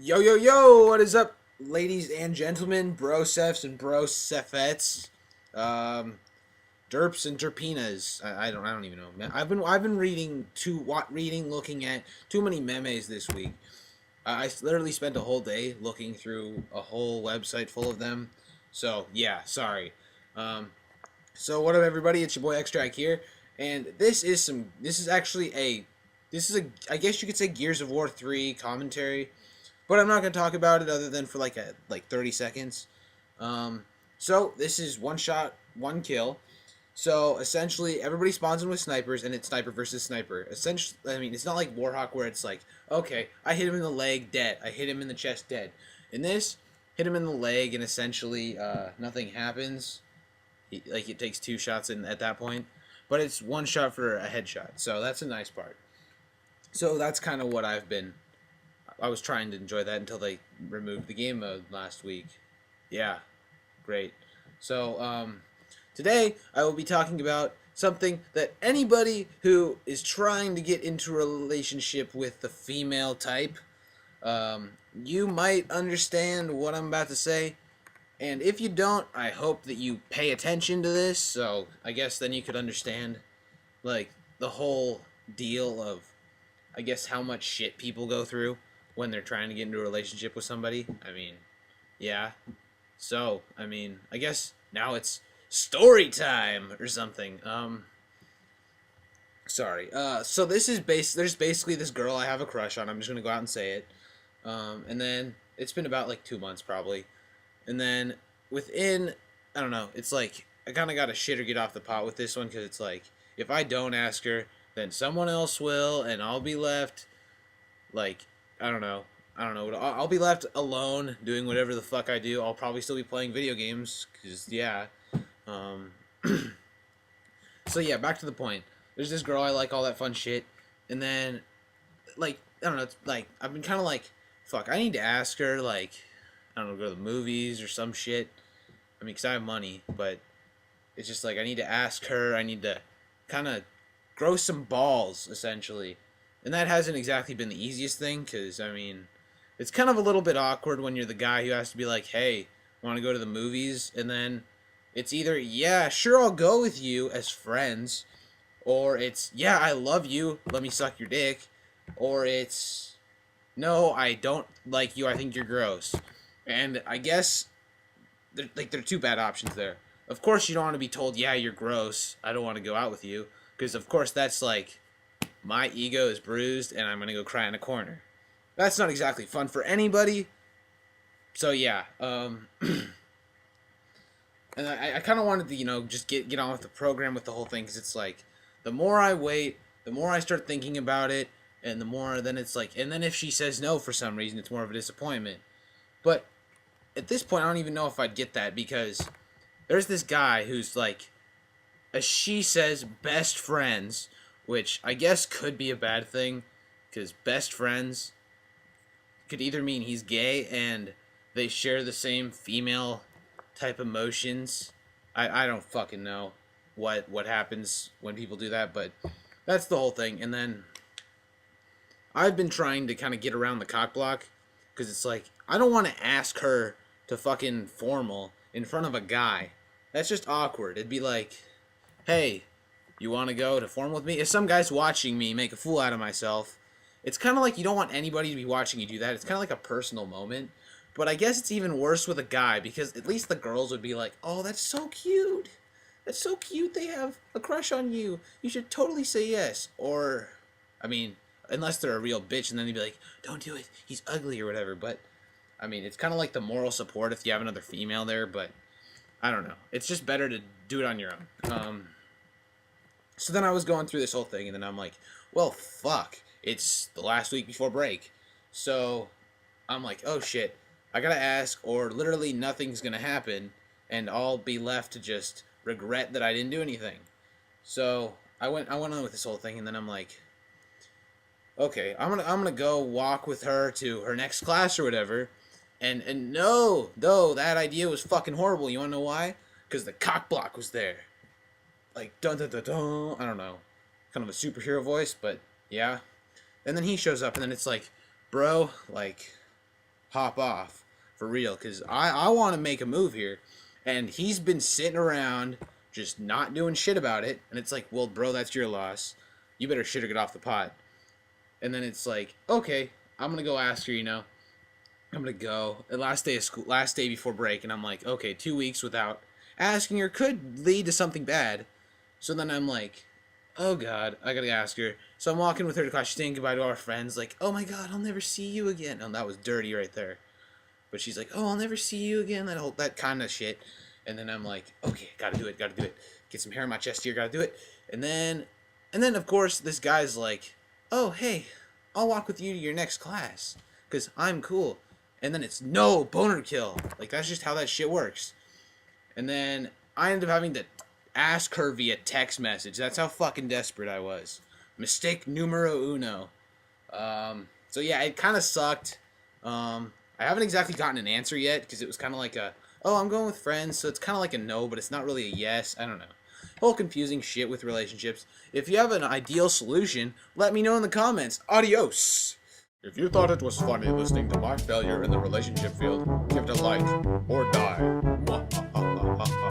Yo, yo, yo, what is up, ladies and gentlemen, brosefs and brosefettes, um, derps and derpinas. I don't even know. I've been looking at too many memes this week. I literally spent a whole day looking through a whole website full of them. So yeah, sorry. Um, so what up, everybody? It's your boy Extract here, and this is I guess you could say Gears of War 3 commentary, but I'm not going to talk about it other than for like 30 seconds. So this is one shot, one kill. So essentially, everybody spawns in with snipers, and it's sniper versus sniper. Essentially, I mean, it's not like Warhawk where it's like, okay, I hit him in the leg, dead. I hit him in the chest, dead. In this, hit him in the leg, and essentially nothing happens. Like it takes two shots in at that point, but it's one shot for a headshot. So that's a nice part. So that's kind of what I was trying to enjoy that until they removed the game mode last week. Yeah, great. So, today I will be talking about something that anybody who is trying to get into a relationship with the female type, you might understand what I'm about to say. And if you don't, I hope that you pay attention to this. So, I guess then you could understand, like, the whole deal of, I guess, how much shit people go through when they're trying to get into a relationship with somebody. I mean, yeah. So, I mean, I guess now it's story time or something. Sorry. So there's basically this girl I have a crush on. I'm just gonna go out and say it. And then it's been about like 2 months probably. And then within, I don't know, it's like I kind of got to shit or get off the pot with this one because it's like if I don't ask her, then someone else will, and I'll be left like I don't know. I don't know. I'll be left alone doing whatever the fuck I do. I'll probably still be playing video games because yeah. Um, so yeah, back to the point. There's this girl I like, all that fun shit, and then like I don't know. It's like I've been kind of like, fuck. I need to ask her like I don't know, go to the movies or some shit. I mean, cause I have money, but it's just like I need to ask her. I need to kind of grow some balls essentially, and that hasn't exactly been the easiest thing because I mean it's kind of a little bit awkward when you're the guy who has to be like, hey, want to go to the movies? And then it's either, yeah, sure, I'll go with you as friends, or it's, yeah, I love you, let me suck your dick, or it's, no, I don't like you, I think you're gross. And I guess, there are two bad options there. Of course, you don't want to be told, yeah, you're gross, I don't want to go out with you, because of course that's like, my ego is bruised and I'm going to go cry in a corner. That's not exactly fun for anybody. So yeah, and I kind of wanted to just get on with the program with the whole thing because it's like the more I wait, the more I start thinking about it, and the more then it's like, and then if she says no for some reason, it's more of a disappointment. But at this point, I don't even know if I'd get that because there's this guy who's like, as she says, best friends, which I guess could be a bad thing because best friends could either mean he's gay and they share the same female type emotions. I don't fucking know what happens when people do that, but that's the whole thing. And then I've been trying to kind of get around the cock block because it's like I don't want to ask her to fucking formal in front of a guy. That's just awkward. It'd be like, hey, you want to go to formal with me? If some guy's watching me make a fool out of myself, it's kind of like you don't want anybody to be watching you do that. It's kind of like a personal moment. But I guess it's even worse with a guy because at least the girls would be like, oh, that's so cute. That's so cute. They have a crush on you. You should totally say yes. Or, I mean, unless they're a real bitch and then they'd be like, don't do it. He's ugly or whatever. But, I mean, it's kind of like the moral support if you have another female there. But, I don't know. It's just better to do it on your own. So then I was going through this whole thing and then I'm like, well, fuck. It's the last week before break. So I'm like, oh shit, I gotta ask or literally nothing's gonna happen and I'll be left to just regret that I didn't do anything. So I went on with this whole thing and then I'm like, okay, I'm gonna go walk with her to her next class or whatever. And no, that idea was fucking horrible. You wanna know why? Because the cock block was there. Like dun dun dun dun. I don't know. Kind of a superhero voice, but yeah. And then he shows up, and then it's like, bro, like, pop off for real, because I want to make a move here. And he's been sitting around just not doing shit about it. And it's like, well, bro, that's your loss. You better shit or get off the pot. And then it's like, okay, I'm going to go ask her, I'm going to go. The last day of school, last day before break. And I'm like, okay, 2 weeks without asking her could lead to something bad. So then I'm like, oh, God, I got to ask her. So I'm walking with her to class. She's saying goodbye to our friends. Like, oh, my God, I'll never see you again. And that was dirty right there. But she's like, oh, I'll never see you again. That kind of shit. And then I'm like, okay, gotta do it. Get some hair on my chest here, gotta do it. And then of course, this guy's like, oh, hey, I'll walk with you to your next class, because I'm cool. And then it's no, boner kill. Like, that's just how that shit works. And then I ended up having to ask her via text message. That's how fucking desperate I was. Mistake numero uno. So yeah, it kind of sucked. I haven't exactly gotten an answer yet, because it was kind of like a, oh, I'm going with friends, so it's kind of like a no, but it's not really a yes. I don't know. Whole confusing shit with relationships. If you have an ideal solution, let me know in the comments. Adios! If you thought it was funny listening to my failure in the relationship field, give it a like, or die.